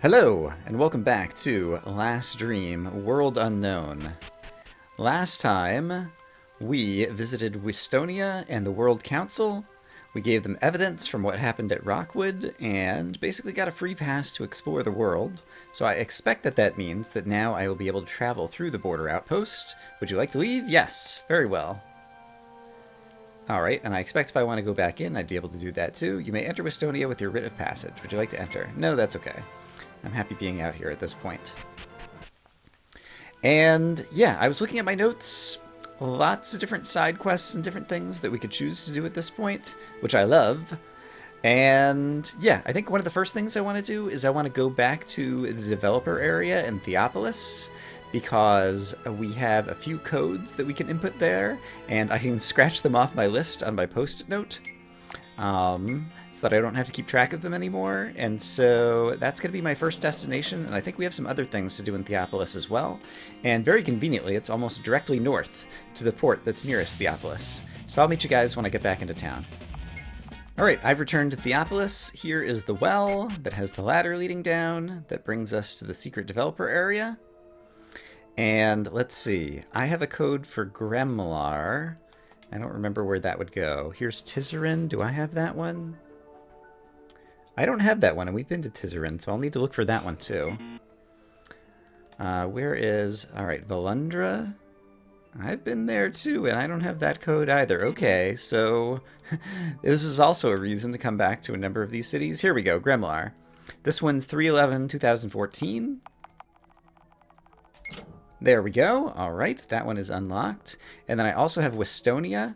Hello, and welcome back to Last Dream World Unknown. Last time, we visited Westonia and the World Council. We gave them evidence from what happened at Rockwood, and basically got a free pass to explore the world. So I expect that means that now I will be able to travel through the border outpost. Would you like to leave? Yes, very well. Alright, and I expect if I want to go back in, I'd be able to do that too. You may enter Westonia with your writ of passage. Would you like to enter? No, that's okay. I'm happy being out here at this point. And yeah, I was looking at my notes. Lots of different side quests and different things that we could choose to do at this point, which I love. And yeah, I think one of the first things I want to do is I want to go back to the developer area in Theopolis, because we have a few codes that we can input there, and I can scratch them off my list on my post-it note. So that I don't have to keep track of them anymore. And so that's going to be my first destination, and I think we have some other things to do in Theopolis as well. And very conveniently, it's almost directly north to the port that's nearest Theopolis. So I'll meet you guys when I get back into town. Alright, I've returned to Theopolis. Here is the well that has the ladder leading down that brings us to the secret developer area. And let's see, I have a code for Gremlar. I don't remember where that would go. Here's Tizarin. Do I have that one? I don't have that one, and we've been to Tizarin, so I'll need to look for that one too. Where is... Alright, Valundra. I've been there too, and I don't have that code either. Okay, so this is also a reason to come back to a number of these cities. Here we go, Gremlar. This one's 3/11/2014. There we go. Alright, that one is unlocked. And then I also have Westonia,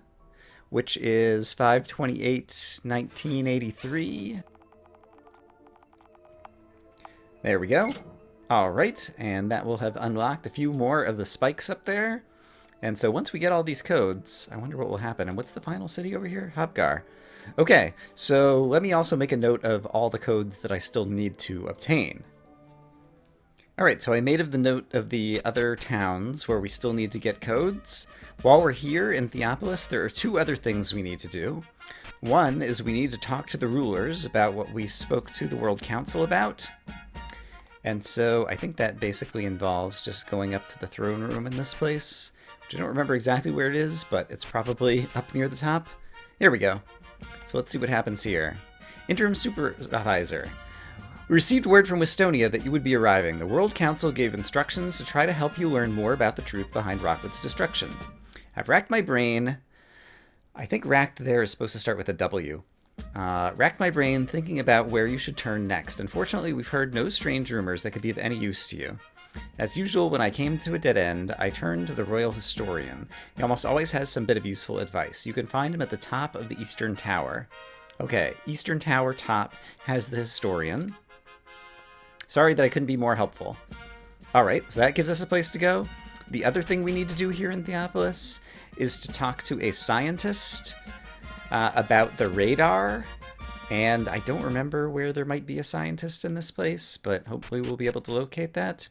which is 5/28/1983. There we go. Alright, and that will have unlocked a few more of the spikes up there. And so once we get all these codes, I wonder what will happen. And what's the final city over here? Habgar. Okay, so let me also make a note of all the codes that I still need to obtain. Alright, so I made the note of the other towns where we still need to get codes. While we're here in Theopolis, there are two other things we need to do. One is we need to talk to the rulers about what we spoke to the World Council about. And so I think that basically involves just going up to the throne room in this place, which I don't remember exactly where it is, but it's probably up near the top. Here we go. So let's see what happens here. Interim Supervisor. We received word from Westonia that you would be arriving. The World Council gave instructions to try to help you learn more about the truth behind Rockwood's destruction. I've racked my brain. I think racked there is supposed to start with a W. Racked my brain thinking about where you should turn next. Unfortunately, we've heard no strange rumors that could be of any use to you. As usual, when I came to a dead end, I turned to the Royal Historian. He almost always has some bit of useful advice. You can find him at the top of the Eastern Tower. Okay, Eastern Tower top has the Historian. Sorry that I couldn't be more helpful. Alright, so that gives us a place to go. The other thing we need to do here in Theopolis is to talk to a scientist about the radar. And I don't remember where there might be a scientist in this place, but hopefully we'll be able to locate that.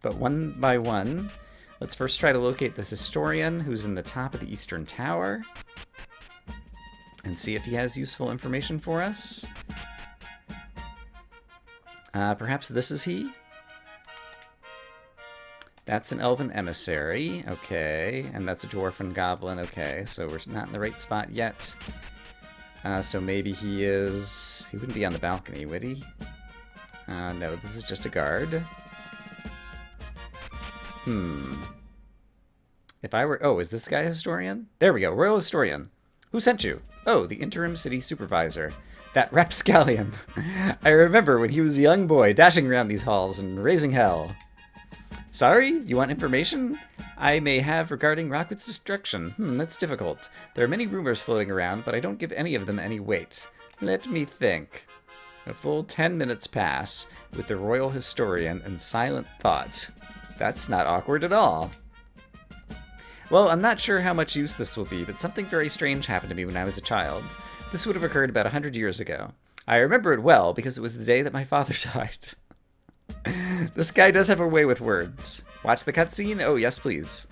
But one by one, let's first try to locate this historian who's in the top of the Eastern Tower. And see if he has useful information for us. Perhaps this is he? That's an elven emissary, okay, and that's a dwarven goblin, okay, so we're not in the right spot yet. So maybe he wouldn't be on the balcony, would he? No, this is just a guard. If I were, oh, is this guy a historian? There we go, Royal Historian. Who sent you? Oh, the interim city supervisor. That rapscallion. I remember when he was a young boy, dashing around these halls and raising hell. Sorry? You want information? I may have regarding Rockwood's destruction. That's difficult. There are many rumors floating around, but I don't give any of them any weight. Let me think. A full 10 minutes pass with the Royal Historian in silent thought. That's not awkward at all. Well, I'm not sure how much use this will be, but something very strange happened to me when I was a child. This would have occurred about 100 years ago. I remember it well because it was the day that my father died. This guy does have a way with words. Watch the cutscene? Oh, yes, please.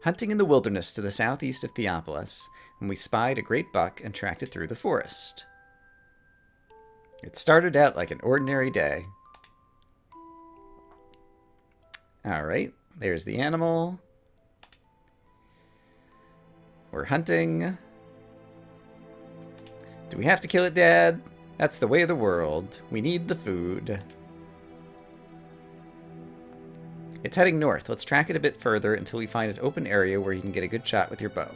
hunting in the wilderness to the southeast of Theopolis, when we spied a great buck and tracked it through the forest. It started out like an ordinary day. Alright, there's the animal. We're hunting. Do we have to kill it, Dad? That's the way of the world. We need the food. It's heading north. Let's track it a bit further until we find an open area where you can get a good shot with your bow.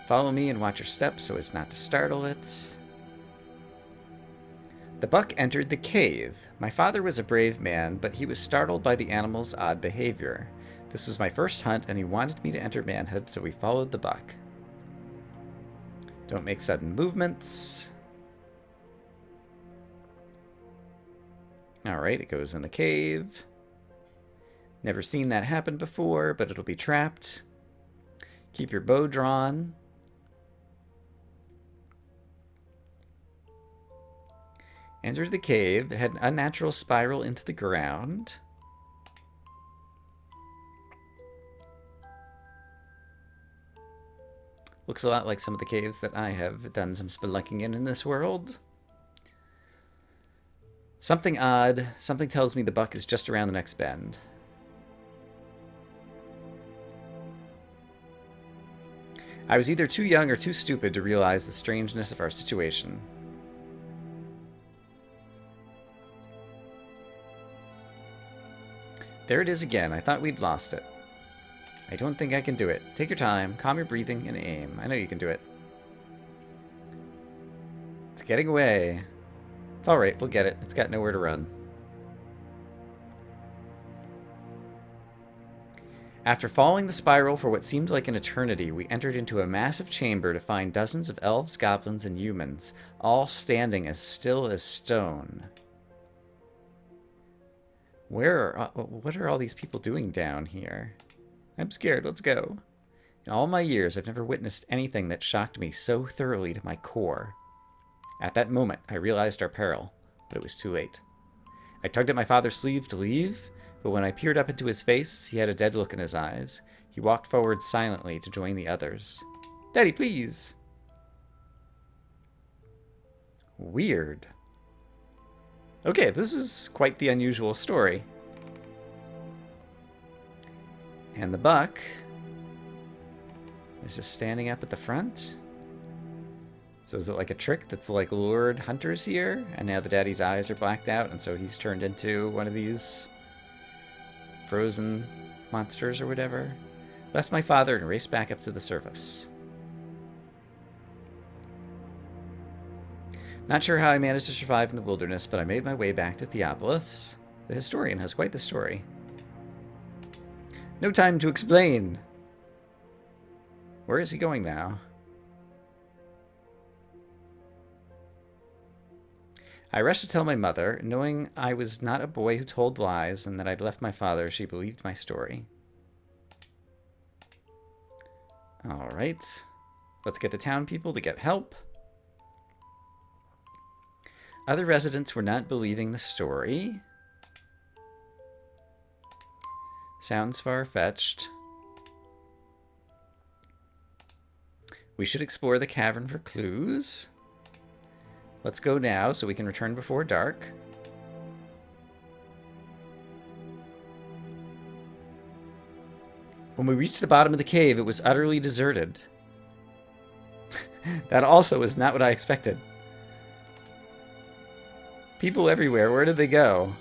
Follow me and watch your steps so as not to startle it. The buck entered the cave. My father was a brave man, but he was startled by the animal's odd behavior. This was my first hunt, and he wanted me to enter manhood, so we followed the buck. Don't make sudden movements. Alright, it goes in the cave. Never seen that happen before, but it'll be trapped. Keep your bow drawn. Entered the cave. It had an unnatural spiral into the ground. Looks a lot like some of the caves that I have done some spelunking in this world. Something odd. Something tells me the buck is just around the next bend. I was either too young or too stupid to realize the strangeness of our situation. There it is again. I thought we'd lost it. I don't think I can do it. Take your time, calm your breathing, and aim. I know you can do it. It's getting away. It's alright, we'll get it. It's got nowhere to run. After following the spiral for what seemed like an eternity, we entered into a massive chamber to find dozens of elves, goblins, and humans, all standing as still as stone. What are all these people doing down here? I'm scared, let's go. In all my years, I've never witnessed anything that shocked me so thoroughly to my core. At that moment, I realized our peril, but it was too late. I tugged at my father's sleeve to leave, but when I peered up into his face, he had a dead look in his eyes. He walked forward silently to join the others. Daddy, please! Weird. Okay, this is quite the unusual story. And the buck is just standing up at the front. So is it like a trick that's like lured hunters here? And now the daddy's eyes are blacked out, and so he's turned into one of these frozen monsters or whatever. Left my father and raced back up to the surface. Not sure how I managed to survive in the wilderness, but I made my way back to Theopolis. The historian has quite the story. No time to explain. Where is he going now? I rushed to tell my mother. Knowing I was not a boy who told lies and that I'd left my father, she believed my story. Alright. Let's get the town people to get help. Other residents were not believing the story. Sounds far-fetched. We should explore the cavern for clues. Let's go now so we can return before dark. When we reached the bottom of the cave, it was utterly deserted. That also is not what I expected. People everywhere. Where did they go?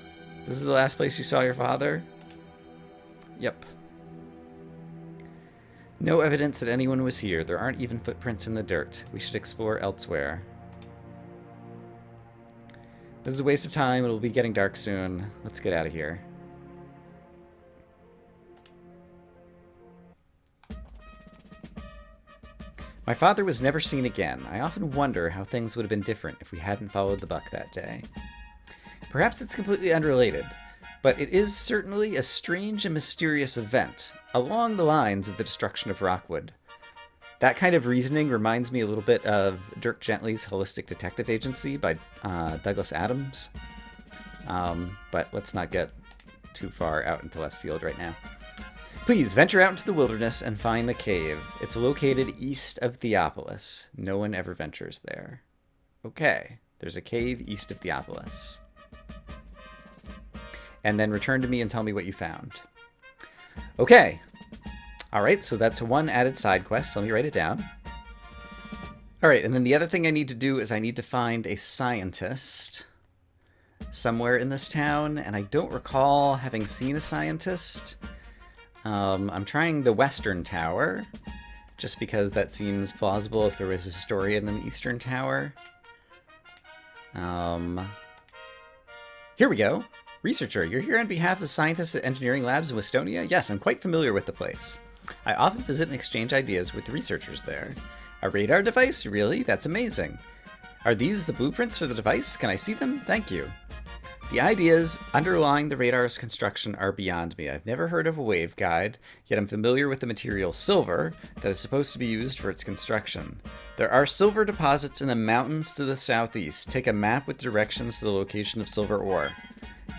This is the last place you saw your father? Yep. No evidence that anyone was here. There aren't even footprints in the dirt. We should explore elsewhere. This is a waste of time. It'll be getting dark soon. Let's get out of here. My father was never seen again. I often wonder how things would have been different if we hadn't followed the buck that day. Perhaps it's completely unrelated, but it is certainly a strange and mysterious event, along the lines of the destruction of Rockwood. That kind of reasoning reminds me a little bit of Dirk Gently's Holistic Detective Agency by Douglas Adams. But let's not get too far out into left field right now. Please venture out into the wilderness and find the cave. It's located east of Theopolis. No one ever ventures there. Okay, there's a cave east of Theopolis. And then return to me and tell me what you found. Okay. All right, so that's one added side quest. Let me write it down. All right, and then the other thing I need to do is I need to find a scientist somewhere in this town, and I don't recall having seen a scientist. I'm trying the Western Tower, just because that seems plausible if there was a historian in the Eastern Tower. Here we go. Researcher, you're here on behalf of the scientists at Engineering Labs in Westonia? Yes, I'm quite familiar with the place. I often visit and exchange ideas with the researchers there. A radar device? Really? That's amazing. Are these the blueprints for the device? Can I see them? Thank you. The ideas underlying the radar's construction are beyond me. I've never heard of a waveguide, yet I'm familiar with the material silver that is supposed to be used for its construction. There are silver deposits in the mountains to the southeast. Take a map with directions to the location of silver ore.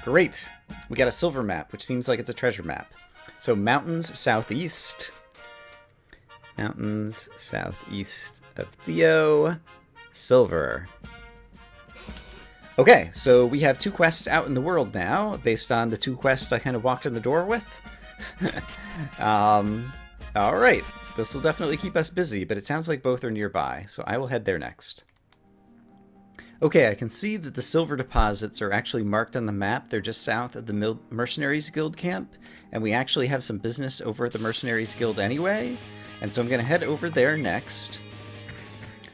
Great! We got a silver map, which seems like it's a treasure map. So mountains southeast. Mountains southeast of Theo. Silver. Okay, so we have 2 quests out in the world now, based on the 2 quests I kind of walked in the door with. Alright, this will definitely keep us busy, but it sounds like both are nearby, so I will head there next. Okay, I can see that the silver deposits are actually marked on the map. They're just south of the Mercenaries Guild camp, and we actually have some business over at the Mercenaries Guild anyway, and so I'm going to head over there next.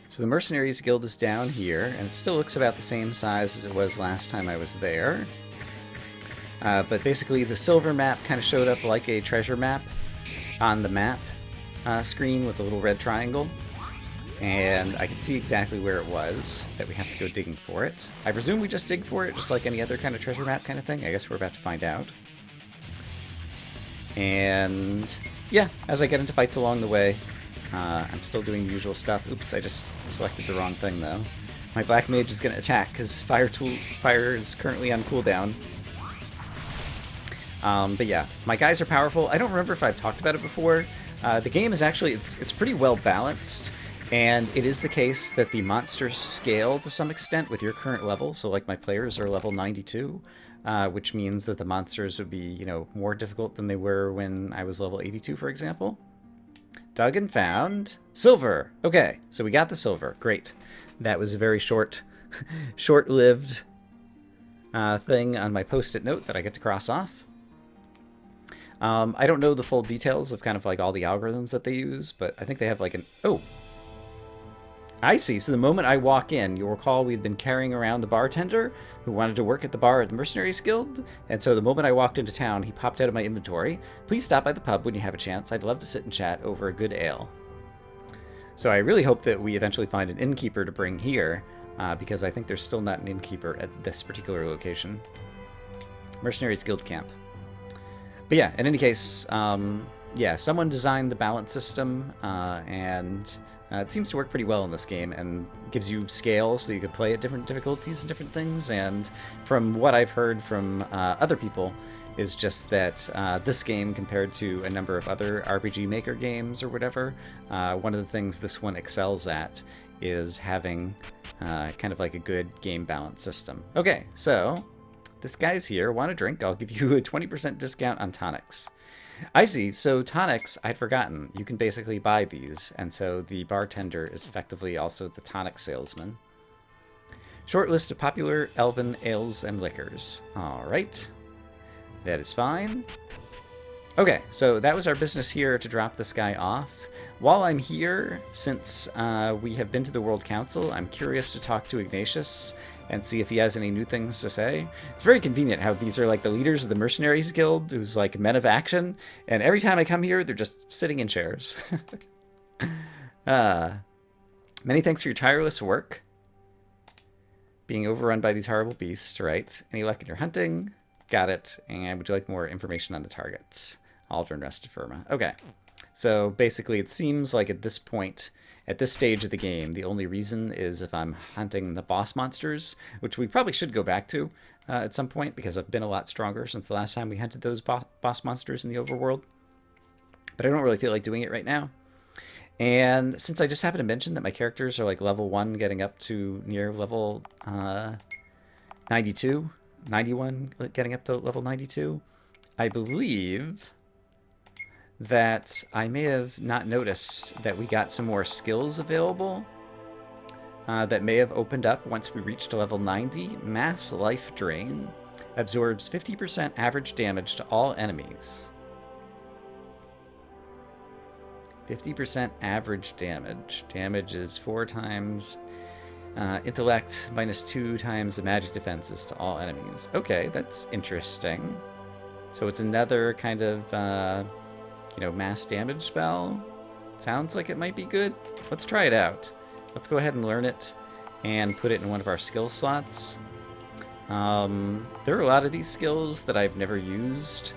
So the Mercenaries Guild is down here, and it still looks about the same size as it was last time I was there. But basically the silver map kind of showed up like a treasure map on the map screen with a little red triangle. And I can see exactly where it was that we have to go digging for it. I presume we just dig for it, just like any other kind of treasure map kind of thing. I guess we're about to find out. And yeah, as I get into fights along the way, I'm still doing the usual stuff. Oops, I just selected the wrong thing though. My Black Mage is going to attack because fire is currently on cooldown. But yeah, my guys are powerful. I don't remember if I've talked about it before. The game is actually, it's pretty well balanced. And it is the case that the monsters scale to some extent with your current level. So like my players are level 92, which means that the monsters would be, you know, more difficult than they were when I was level 82, for example. Dug and found silver. Okay, so we got the silver. Great. That was a very short-lived thing on my post-it note that I get to cross off. I don't know the full details of kind of like all the algorithms that they use, but I think they have like an... Oh! I see. So the moment I walk in, you'll recall we'd been carrying around the bartender who wanted to work at the bar at the Mercenaries Guild. And so the moment I walked into town, he popped out of my inventory. Please stop by the pub when you have a chance. I'd love to sit and chat over a good ale. So I really hope that we eventually find an innkeeper to bring here, because I think there's still not an innkeeper at this particular location. Mercenaries Guild camp. But yeah, in any case, yeah, someone designed the balance system, and it seems to work pretty well in this game, and gives you scale so you can play at different difficulties and different things. And from what I've heard from other people, is just that this game, compared to a number of other RPG Maker games or whatever, one of the things this one excels at is having kind of like a good game balance system. Okay, so this guy's here. Want a drink? I'll give you a 20% discount on tonics. I see. So tonics, I'd forgotten. You can basically buy these, and so the bartender is effectively also the tonic salesman. Short list of popular elven ales and liquors. All right. That is fine. Okay, so that was our business here to drop this guy off. While I'm here, since we have been to the World Council, I'm curious to talk to Ignatius and see if he has any new things to say. It's very convenient how these are like the leaders of the Mercenaries Guild, who's like men of action, and every time I come here, they're just sitting in chairs. Many thanks for your tireless work. Being overrun by these horrible beasts, right? Any luck in your hunting? Got it. And would you like more information on the targets? Aldrin Restifirma. Okay. So basically it seems like at this point, at this stage of the game, the only reason is if I'm hunting the boss monsters, which we probably should go back to, at some point, because I've been a lot stronger since the last time we hunted those boss monsters in the overworld. But I don't really feel like doing it right now. And since I just happened to mention that my characters are like level 1 getting up to near level 92, 91 getting up to level 92, I believe that I may have not noticed that we got some more skills available that may have opened up once we reached level 90. Mass Life Drain absorbs 50% average damage to all enemies. 50% average damage. Damage is 4 times intellect minus 2 times the magic defenses to all enemies. Okay, that's interesting. So it's another kind of, mass damage spell. Sounds like it might be good. Let's try it out. Let's go ahead and learn it and put it in one of our skill slots. There are a lot of these skills that I've never used,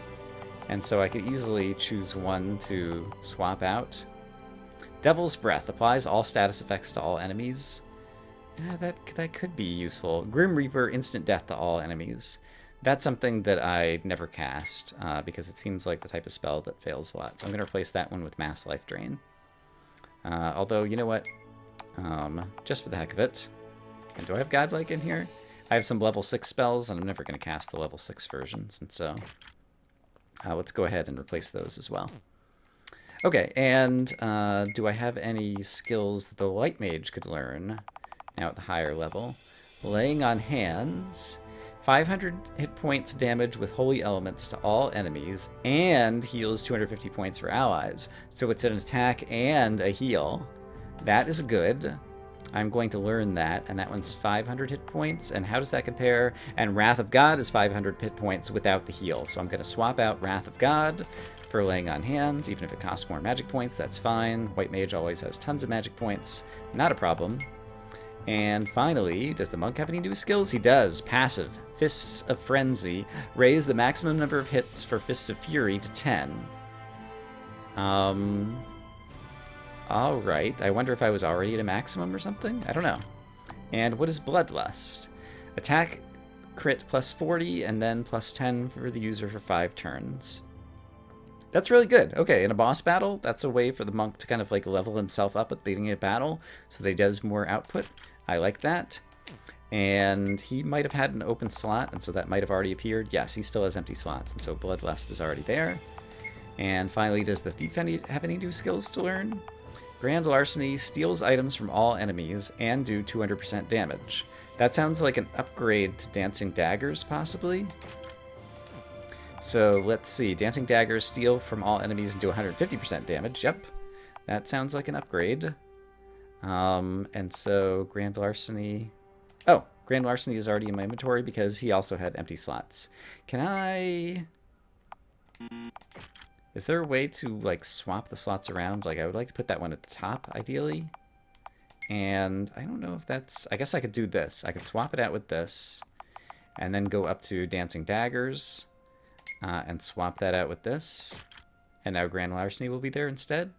and so I could easily choose one to swap out. Devil's Breath applies all status effects to all enemies. Yeah, that could be useful. Grim Reaper, instant death to all enemies. That's something that I never cast, because it seems like the type of spell that fails a lot. So I'm going to replace that one with Mass Life Drain. Although, you know what? Just for the heck of it. And do I have Godlike in here? I have some level 6 spells, and I'm never going to cast the level 6 versions, and so let's go ahead and replace those as well. Okay, and do I have any skills that the Light Mage could learn now at the higher level? Laying on Hands, 500 hit points damage with holy elements to all enemies, and heals 250 points for allies. So it's an attack and a heal. That is good. I'm going to learn that, and that one's 500 hit points. And how does that compare? And Wrath of God is 500 hit points without the heal. So I'm going to swap out Wrath of God for Laying on Hands. Even if it costs more magic points, that's fine. White Mage always has tons of magic points. Not a problem. And finally, does the monk have any new skills? He does. Passive. Fists of Frenzy. Raise the maximum number of hits for Fists of Fury to 10. Alright. I wonder if I was already at a maximum or something? I don't know. And what is Bloodlust? Attack crit plus 40, and then plus 10 for the user for 5 turns. That's really good. Okay, in a boss battle, that's a way for the monk to kind of like level himself up at the beginning of battle so that he does more output. I like that. And he might have had an open slot, and so that might have already appeared. Yes, he still has empty slots, and so Bloodlust is already there. And finally, does the thief have any new skills to learn? Grand Larceny steals items from all enemies and do 200% damage. That sounds like an upgrade to Dancing Daggers, possibly. So let's see. Dancing Daggers steal from all enemies and do 150% damage. Yep. That sounds like an upgrade. And so Grand Larceny... Oh, Grand Larceny is already in my inventory because he also had empty slots. Can I... Is there a way to, like, swap the slots around? Like, I would like to put that one at the top, ideally. And I don't know if that's... I guess I could do this. I could swap it out with this. And then go up to Dancing Daggers. And swap that out with this. And now Grand Larceny will be there instead.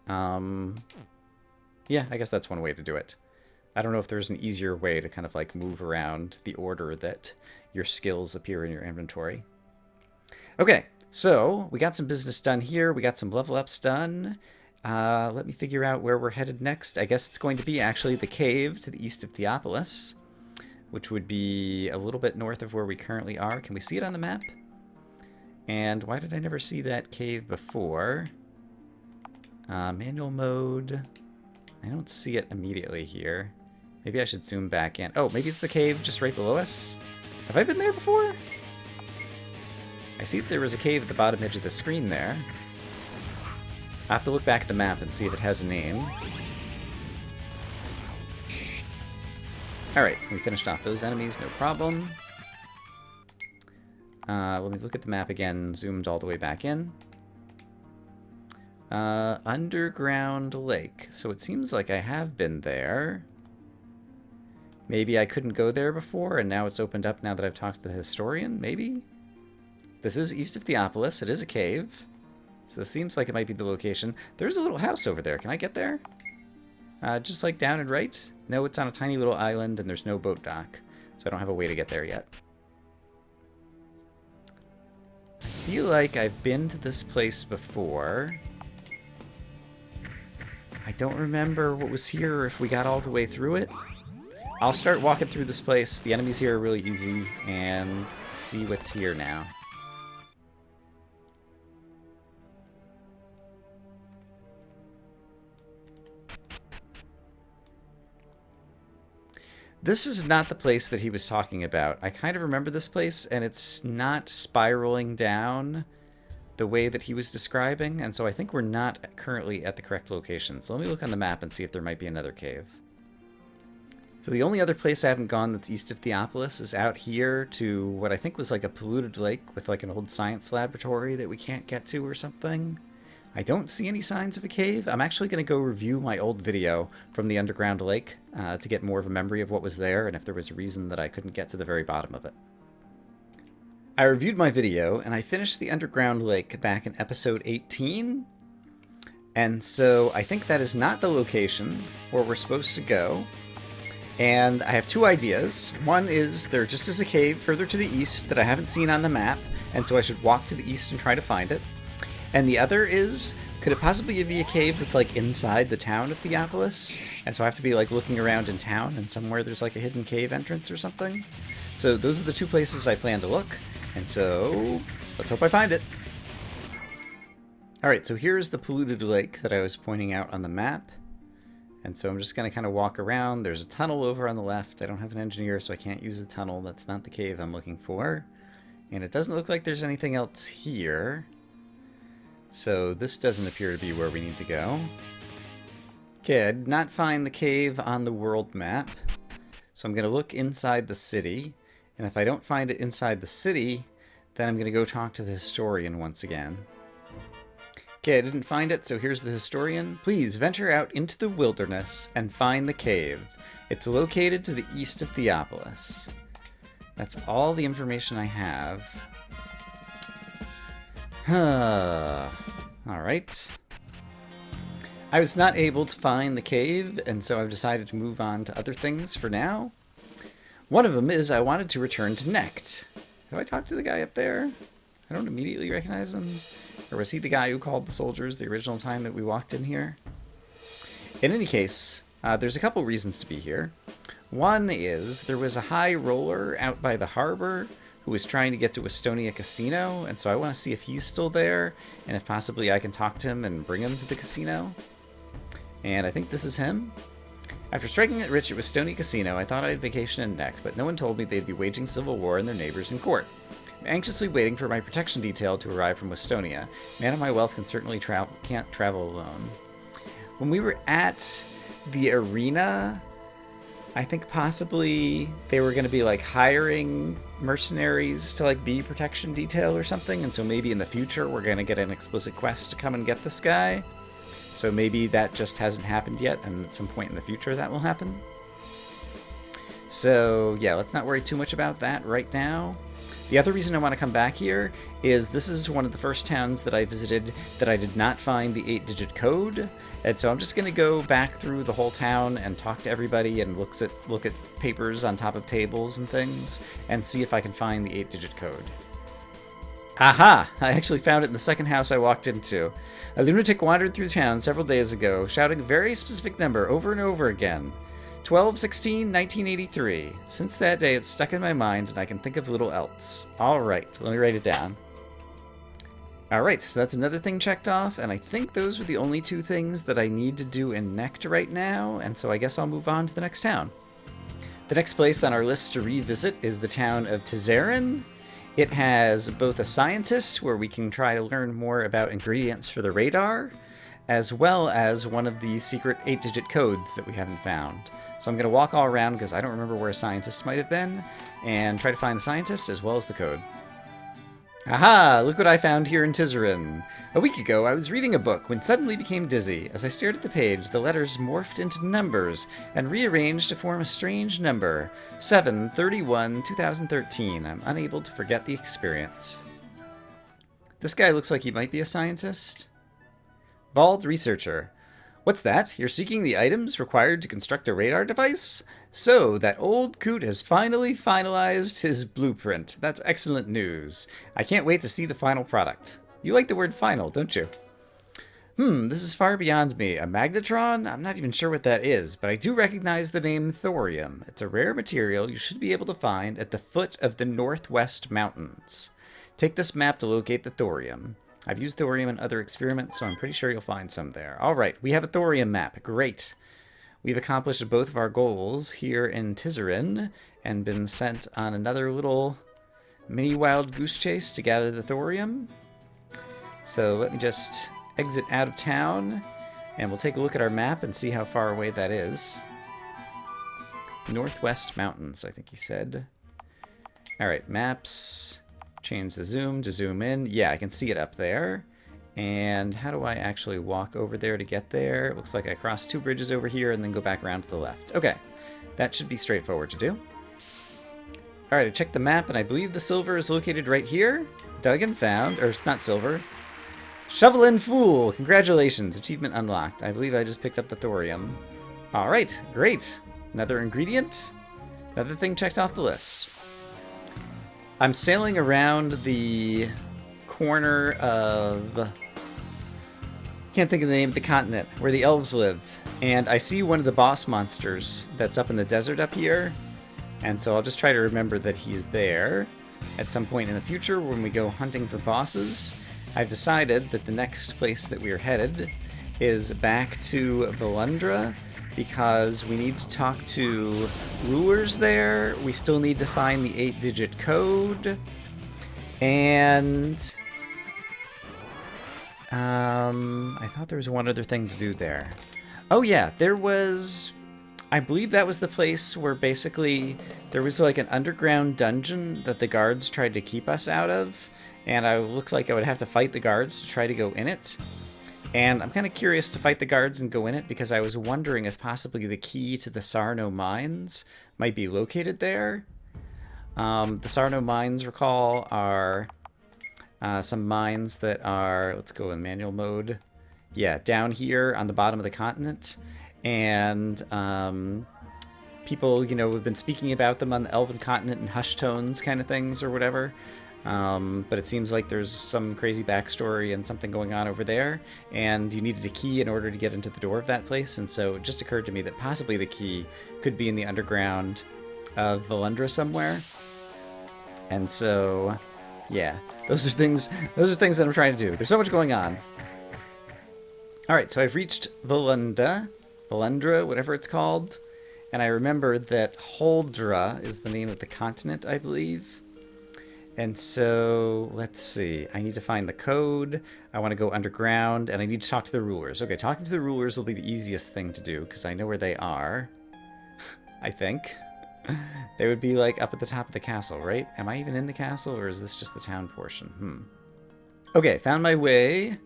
Yeah, I guess that's one way to do it. I don't know if there's an easier way to kind of, like, move around the order that your skills appear in your inventory. Okay, so we got some business done here. We got some level ups done. Let me figure out where we're headed next. I guess it's going to be actually the cave to the east of Theopolis, which would be a little bit north of where we currently are. Can we see it on the map? And why did I never see that cave before? Manual mode. I don't see it immediately here. Maybe I should zoom back in. Oh, maybe it's the cave just right below us? Have I been there before? I see that there was a cave at the bottom edge of the screen there. I have to look back at the map and see if it has a name. Alright, we finished off those enemies, no problem. Let me look at the map again, zoomed all the way back in. Underground Lake. So it seems like I have been there. Maybe I couldn't go there before, and now it's opened up now that I've talked to the historian, maybe? This is east of Theopolis. It is a cave. So this seems like it might be the location. There's a little house over there. Can I get there? Just like down and right? No, it's on a tiny little island, and there's no boat dock. So I don't have a way to get there yet. I feel like I've been to this place before. I don't remember what was here or if we got all the way through it. I'll start walking through this place. The enemies here are really easy, and see what's here now. This is not the place that he was talking about. I kind of remember this place, and it's not spiraling down the way that he was describing, and so I think we're not currently at the correct location. So let me look on the map and see if there might be another cave. So the only other place I haven't gone that's east of Theopolis is out here to what I think was like a polluted lake with like an old science laboratory that we can't get to or something. I don't see any signs of a cave. I'm actually going to go review my old video from the underground lake to get more of a memory of what was there and if there was a reason that I couldn't get to the very bottom of it. I reviewed my video and I finished the underground lake back in episode 18. And so I think that is not the location where we're supposed to go. And I have two ideas. One is there just is a cave further to the east that I haven't seen on the map, and so I should walk to the east and try to find it. And the other is, could it possibly be a cave that's like inside the town of Theopolis? And so I have to be like looking around in town and somewhere there's like a hidden cave entrance or something. So those are the two places I plan to look. And so let's hope I find it. Alright, so here's the polluted lake that I was pointing out on the map. And so I'm just going to kind of walk around. There's a tunnel over on the left. I don't have an engineer, so I can't use the tunnel. That's not the cave I'm looking for. And it doesn't look like there's anything else here. So this doesn't appear to be where we need to go. Okay, I did not find the cave on the world map. So I'm going to look inside the city. And if I don't find it inside the city, then I'm going to go talk to the historian once again. Okay, I didn't find it, so here's the historian. Please venture out into the wilderness and find the cave. It's located to the east of Theopolis. That's all the information I have. Alright. I was not able to find the cave, and so I've decided to move on to other things for now. One of them is I wanted to return to Necht. Have I talked to the guy up there? I don't immediately recognize him. Or was he the guy who called the soldiers the original time that we walked in here? In any case, there's a couple reasons to be here. One is there was a high roller out by the harbor who was trying to get to Westonia Casino, and so I want to see if he's still there, and if possibly I can talk to him and bring him to the casino. And I think this is him. After striking it rich at Westonia Casino, I thought I'd vacation in Necht, but no one told me they'd be waging civil war and their neighbors in court. I'm anxiously waiting for my protection detail to arrive from Westonia. Man of my wealth can certainly can't travel alone. When we were at the arena, I think possibly they were going to be like hiring mercenaries to like be protection detail or something, and so maybe in the future we're going to get an explicit quest to come and get this guy. So maybe that just hasn't happened yet, and at some point in the future that will happen. So yeah, let's not worry too much about that right now. The other reason I want to come back here is this is one of the first towns that I visited that I did not find the 8-digit code. And so I'm just going to go back through the whole town and talk to everybody and look at papers on top of tables and things and see if I can find the 8-digit code. Aha! I actually found it in the second house I walked into. A lunatic wandered through town several days ago, shouting a very specific number over and over again. 12/16/1983. Since that day, it's stuck in my mind, and I can think of little else. Alright, let me write it down. Alright, so that's another thing checked off, and I think those were the only two things that I need to do in Necht right now, and so I guess I'll move on to the next town. The next place on our list to revisit is the town of Tezzeren. It has both a scientist, where we can try to learn more about ingredients for the radar, as well as one of the secret 8-digit codes that we haven't found. So I'm going to walk all around because I don't remember where a scientist might have been, and try to find the scientist as well as the code. Aha! Look what I found here in Tezzeren. A week ago, I was reading a book when suddenly became dizzy. As I stared at the page, the letters morphed into numbers and rearranged to form a strange number. 7/31/2013. I'm unable to forget the experience. This guy looks like he might be a scientist. Bald researcher. What's that? You're seeking the items required to construct a radar device? So, that old coot has finally finalized his blueprint. That's excellent news. I can't wait to see the final product. You like the word final, don't you? This is far beyond me. A magnetron? I'm not even sure what that is, but I do recognize the name thorium. It's a rare material you should be able to find at the foot of the Northwest Mountains. Take this map to locate the thorium. I've used thorium in other experiments, so I'm pretty sure you'll find some there. All right, we have a thorium map. Great. We've accomplished both of our goals here in Tizarin and been sent on another little mini wild goose chase to gather the thorium. So let me just exit out of town, and we'll take a look at our map and see how far away that is. Northwest Mountains, I think he said. All right, maps. Change the zoom to zoom in. Yeah, I can see it up there. And how do I actually walk over there to get there? It looks like I cross 2 bridges over here and then go back around to the left. Okay, that should be straightforward to do. All right, I checked the map, and I believe the silver is located right here. Dug and found, or not silver. Shovel and Fool! Congratulations, achievement unlocked. I believe I just picked up the thorium. All right, great. Another ingredient. Another thing checked off the list. I'm sailing around the corner of... can't think of the name of the continent, where the elves live. And I see one of the boss monsters that's up in the desert up here. And so I'll just try to remember that he's there at some point in the future when we go hunting for bosses. I've decided that the next place that we're headed is back to Volundra, because we need to talk to rulers there. We still need to find the 8-digit code. And I thought there was one other thing to do there. Oh yeah, there was... I believe that was the place where basically there was like an underground dungeon that the guards tried to keep us out of. And I looked like I would have to fight the guards to try to go in it. And I'm kind of curious to fight the guards and go in it, because I was wondering if possibly the key to the Sarno mines might be located there. The Sarno mines, recall, are some mines that are, let's go in manual mode. Yeah, down here on the bottom of the continent. And people, you know, have been speaking about them on the Elven continent in hushed tones kind of things or whatever. But it seems like there's some crazy backstory and something going on over there, and you needed a key in order to get into the door of that place, and so it just occurred to me that possibly the key could be in the underground of Volundra somewhere. And so, yeah, those are things that I'm trying to do. There's so much going on. Alright, so I've reached Volundra, whatever it's called, and I remember that Holdra is the name of the continent, I believe. And so, let's see. I need to find the code. I want to go underground, and I need to talk to the rulers. Okay, talking to the rulers will be the easiest thing to do, because I know where they are. I think. They would be, like, up at the top of the castle, right? Am I even in the castle, or is this just the town portion? Okay, found my way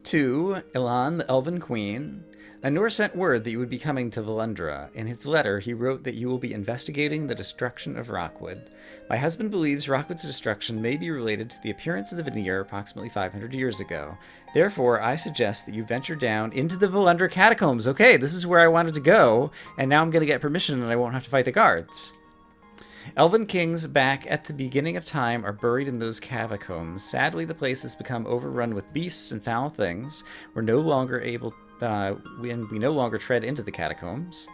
to Ilan, the Elven Queen. Anur sent word that you would be coming to Volundra. In his letter, he wrote that you will be investigating the destruction of Rockwood. My husband believes Rockwood's destruction may be related to the appearance of the Vanir approximately 500 years ago. Therefore, I suggest that you venture down into the Volundra catacombs. Okay, this is where I wanted to go, and now I'm going to get permission and I won't have to fight the guards. Elven kings back at the beginning of time are buried in those catacombs. Sadly, the place has become overrun with beasts and foul things. We're no longer able we no longer tread into the catacombs.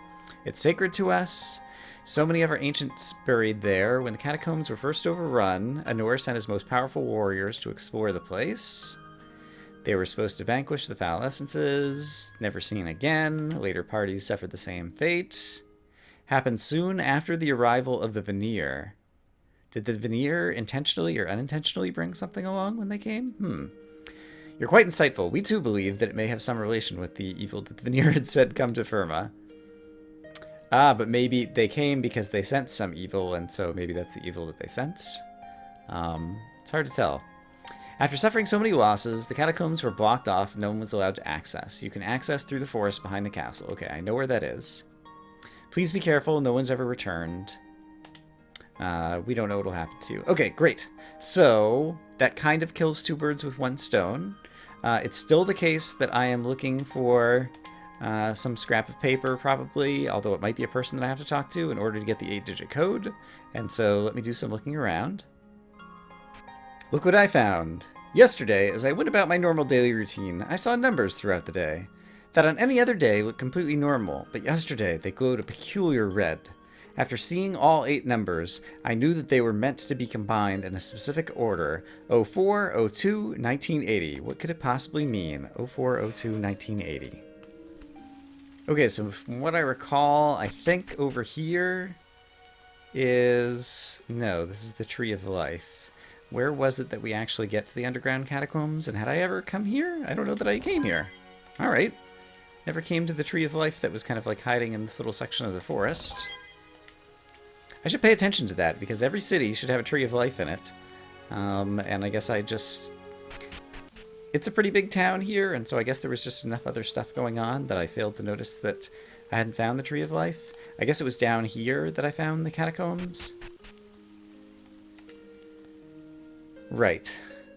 It's sacred to us. So many of our ancients buried there. When the catacombs were first overrun, Anur sent his most powerful warriors to explore the place. They were supposed to vanquish the foul essences, never seen again. Later parties suffered the same fate. Happened soon after the arrival of the Vanir. Did the Vanir intentionally or unintentionally bring something along when they came? You're quite insightful. We too believe that it may have some relation with the evil that the Vanir had said come to Firma. But maybe they came because they sensed some evil, and so maybe that's the evil that they sensed. It's hard to tell. After suffering so many losses, the catacombs were blocked off and no one was allowed to access. You can access through the forest behind the castle. Okay, I know where that is. Please be careful, no one's ever returned. We don't know what'll happen to you. Okay, great. So, that kind of kills two birds with one stone. It's still the case that I am looking for Some scrap of paper, probably, although it might be a person that I have to talk to in order to get the 8-digit code. And so let me do some looking around. Look what I found! Yesterday, as I went about my normal daily routine, I saw numbers throughout the day that on any other day looked completely normal, but yesterday they glowed a peculiar red. After seeing all 8 numbers, I knew that they were meant to be combined in a specific order. 04, 02, 1980. What could it possibly mean? 04, 02, 1980. Okay, so from what I recall, I think over here is... No, this is the Tree of Life. Where was it that we actually get to the underground catacombs? And had I ever come here? I don't know that I came here. Alright. Never came to the Tree of Life that was kind of like hiding in this little section of the forest. I should pay attention to that, because every city should have a Tree of Life in it. And I guess I just... It's a pretty big town here, and so I guess there was just enough other stuff going on that I failed to notice that I hadn't found the Tree of Life. I guess it was down here that I found the catacombs. Right.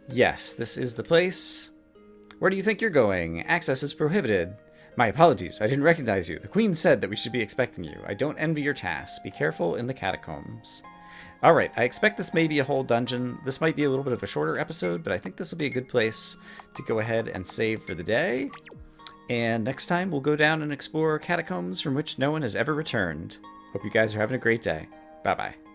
Yes, this is the place. Where do you think you're going? Access is prohibited. My apologies, I didn't recognize you. The Queen said that we should be expecting you. I don't envy your tasks. Be careful in the catacombs. Alright, I expect this may be a whole dungeon. This might be a little bit of a shorter episode, but I think this will be a good place to go ahead and save for the day. And next time we'll go down and explore catacombs from which no one has ever returned. Hope you guys are having a great day. Bye-bye.